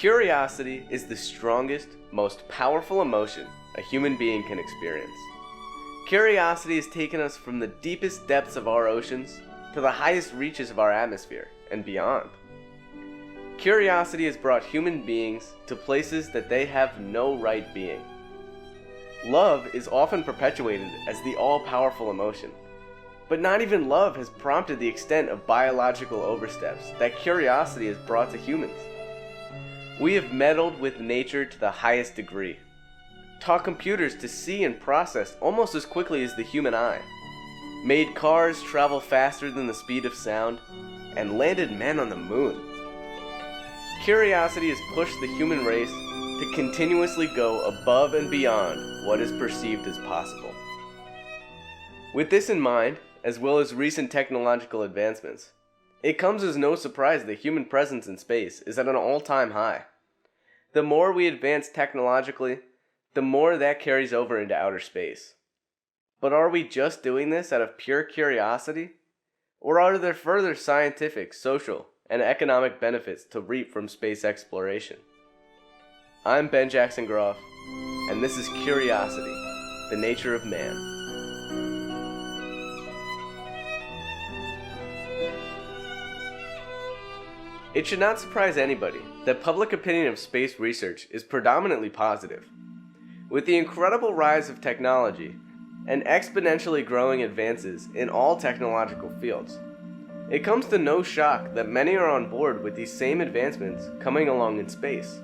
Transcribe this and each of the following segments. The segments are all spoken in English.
Curiosity is the strongest, most powerful emotion a human being can experience. Curiosity has taken us from the deepest depths of our oceans to the highest reaches of our atmosphere and beyond. Curiosity has brought human beings to places that they have no right being. Love is often perpetuated as the all-powerful emotion, but not even love has prompted the extent of biological oversteps that curiosity has brought to humans. We have meddled with nature to the highest degree, taught computers to see and process almost as quickly as the human eye, made cars travel faster than the speed of sound, and landed men on the moon. Curiosity has pushed the human race to continuously go above and beyond what is perceived as possible. With this in mind, as well as recent technological advancements, it comes as no surprise that human presence in space is at an all-time high. The more we advance technologically, the more that carries over into outer space. But are we just doing this out of pure curiosity? Or are there further scientific, social, and economic benefits to reap from space exploration? I'm Benjackson Groff, and this is Curiosity, the Nature of Man. It should not surprise anybody that public opinion of space research is predominantly positive. With the incredible rise of technology and exponentially growing advances in all technological fields, it comes to no shock that many are on board with these same advancements coming along in space.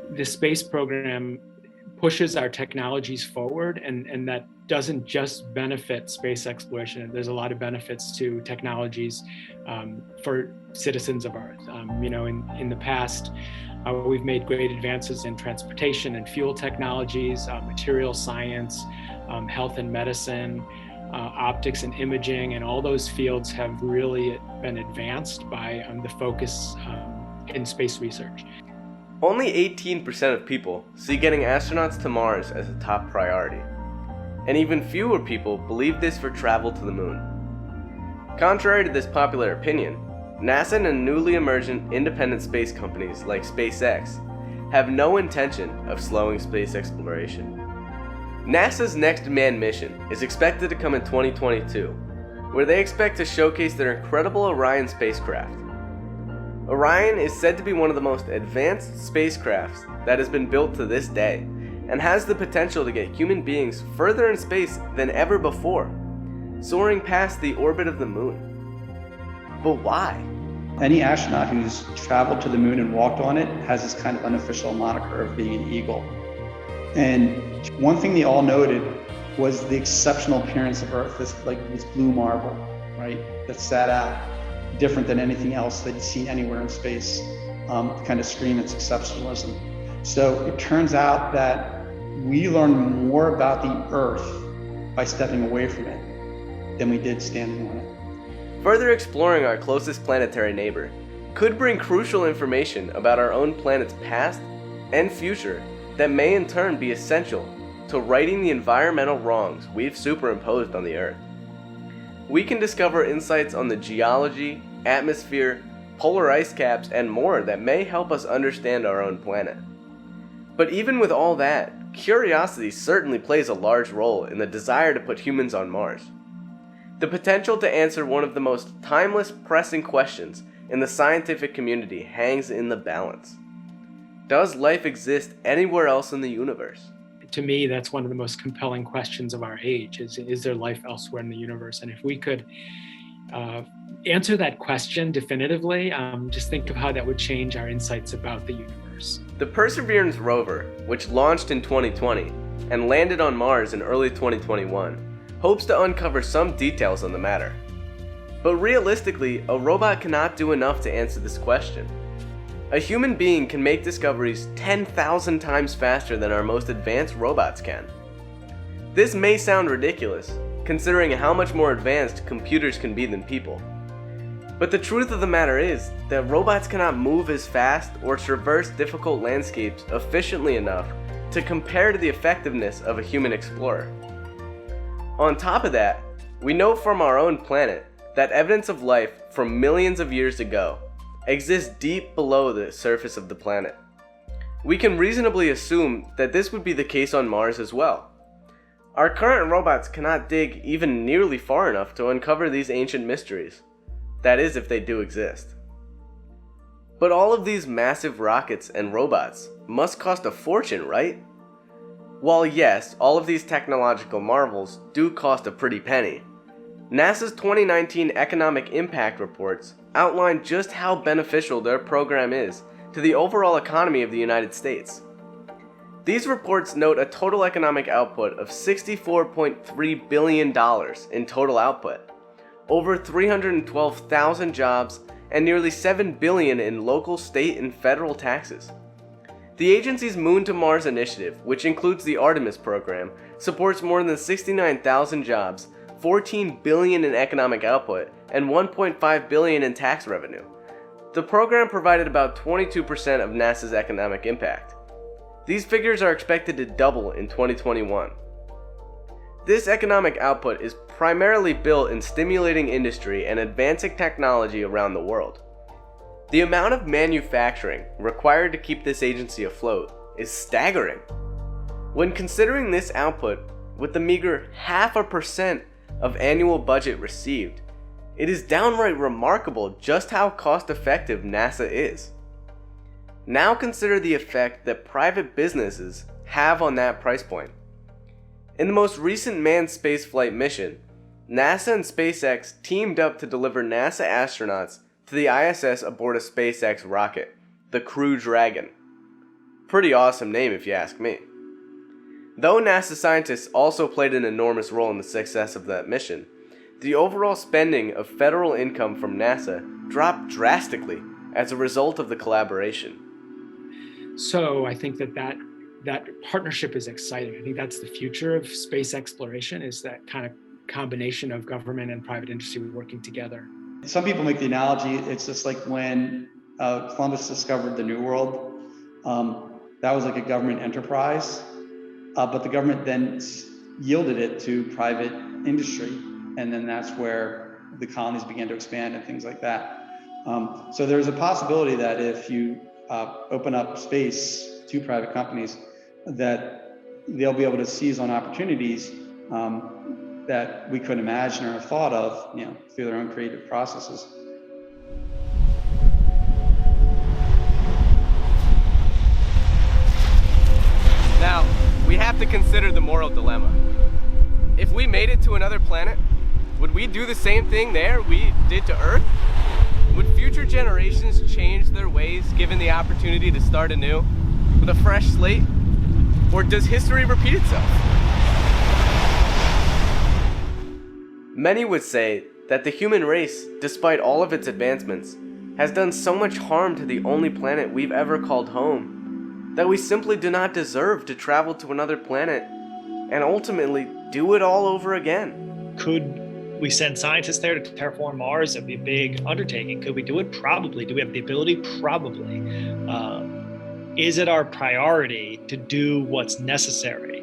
The space program pushes our technologies forward, and that doesn't just benefit space exploration. There's a lot of benefits to technologies for citizens of Earth. In the past, we've made great advances in transportation and fuel technologies, material science, health and medicine, optics and imaging, and all those fields have really been advanced by the focus in space research. Only 18% of people see getting astronauts to Mars as a top priority, and even fewer people believe this for travel to the moon. Contrary to this popular opinion, NASA and newly emergent independent space companies like SpaceX have no intention of slowing space exploration. NASA's next manned mission is expected to come in 2022, where they expect to showcase their incredible Orion spacecraft. Orion is said to be one of the most advanced spacecrafts that has been built to this day, and has the potential to get human beings further in space than ever before, soaring past the orbit of the moon. But why? Any astronaut who's traveled to the moon and walked on it has this kind of unofficial moniker of being an eagle. And one thing they all noted was the exceptional appearance of Earth, this blue marble, right, that sat out, different than anything else that you'd seen anywhere in space, to kind of scream its exceptionalism. So it turns out that we learn more about the Earth by stepping away from it than we did standing on it. Further exploring our closest planetary neighbor could bring crucial information about our own planet's past and future that may in turn be essential to righting the environmental wrongs we've superimposed on the Earth. We can discover insights on the geology, atmosphere, polar ice caps, and more that may help us understand our own planet. But even with all that, curiosity certainly plays a large role in the desire to put humans on Mars. The potential to answer one of the most timeless, pressing questions in the scientific community hangs in the balance. Does life exist anywhere else in the universe? To me, that's one of the most compelling questions of our age, is there life elsewhere in the universe? And if we could answer that question definitively, just think of how that would change our insights about the universe. The Perseverance rover, which launched in 2020 and landed on Mars in early 2021, hopes to uncover some details on the matter. But realistically, a robot cannot do enough to answer this question. A human being can make discoveries 10,000 times faster than our most advanced robots can. This may sound ridiculous, considering how much more advanced computers can be than people. But the truth of the matter is that robots cannot move as fast or traverse difficult landscapes efficiently enough to compare to the effectiveness of a human explorer. On top of that, we know from our own planet that evidence of life from millions of years ago exist deep below the surface of the planet. We can reasonably assume that this would be the case on Mars as well. Our current robots cannot dig even nearly far enough to uncover these ancient mysteries. That is, if they do exist. But all of these massive rockets and robots must cost a fortune, right? While yes, all of these technological marvels do cost a pretty penny, NASA's 2019 economic impact reports outline just how beneficial their program is to the overall economy of the United States. These reports note a total economic output of $64.3 billion in total output, over 312,000 jobs, and nearly $7 billion in local, state, and federal taxes. The agency's Moon to Mars initiative, which includes the Artemis program, supports more than 69,000 jobs, $14 billion in economic output, and $1.5 billion in tax revenue. The program provided about 22% of NASA's economic impact. These figures are expected to double in 2021. This economic output is primarily built in stimulating industry and advancing technology around the world. The amount of manufacturing required to keep this agency afloat is staggering. When considering this output with the meager 0.5% of annual budget received, it is downright remarkable just how cost-effective NASA is. Now consider the effect that private businesses have on that price point. In the most recent manned spaceflight mission, NASA and SpaceX teamed up to deliver NASA astronauts to the ISS aboard a SpaceX rocket, the Crew Dragon. Pretty awesome name if you ask me. Though NASA scientists also played an enormous role in the success of that mission, the overall spending of federal income from NASA dropped drastically as a result of the collaboration. So I think that partnership is exciting. I think that's the future of space exploration, is that kind of combination of government and private industry working together. Some people make the analogy, it's just like when Columbus discovered the New World, that was like a government enterprise, but the government then yielded it to private industry. And then that's where the colonies began to expand and things like that. So there's a possibility that if you open up space to private companies, that they'll be able to seize on opportunities that we couldn't imagine or have thought of, through their own creative processes. Now, we have to consider the moral dilemma. If we made it to another planet, would we do the same thing there we did to Earth? Would future generations change their ways given the opportunity to start anew with a fresh slate? Or does history repeat itself? Many would say that the human race, despite all of its advancements, has done so much harm to the only planet we've ever called home that we simply do not deserve to travel to another planet and ultimately do it all over again. Could we send scientists there to terraform Mars? It'd be a big undertaking. Could we do it? Probably. Do we have the ability? Probably. Is it our priority to do what's necessary?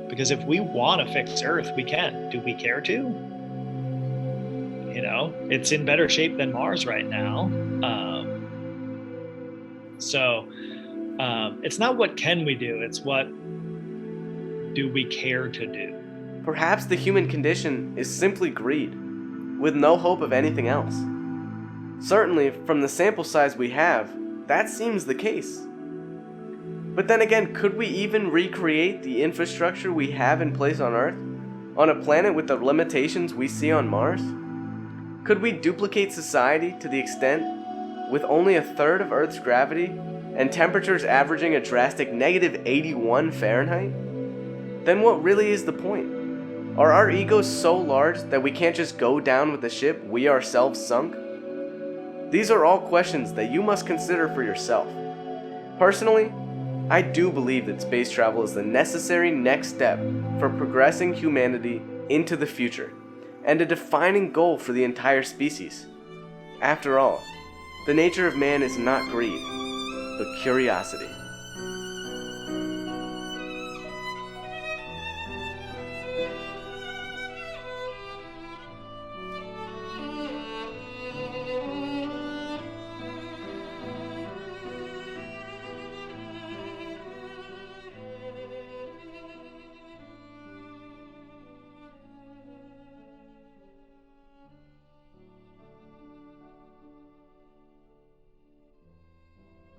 Because if we want to fix Earth, we can. Do we care to? It's in better shape than Mars right now. So it's not what can we do, it's what do we care to do. Perhaps the human condition is simply greed, with no hope of anything else. Certainly, from the sample size we have, that seems the case. But then again, could we even recreate the infrastructure we have in place on Earth, on a planet with the limitations we see on Mars? Could we duplicate society to the extent with only a third of Earth's gravity and temperatures averaging a drastic -81 Fahrenheit? Then what really is the point? Are our egos so large that we can't just go down with the ship we ourselves sunk? These are all questions that you must consider for yourself. Personally, I do believe that space travel is the necessary next step for progressing humanity into the future, and a defining goal for the entire species. After all, the nature of man is not greed, but curiosity.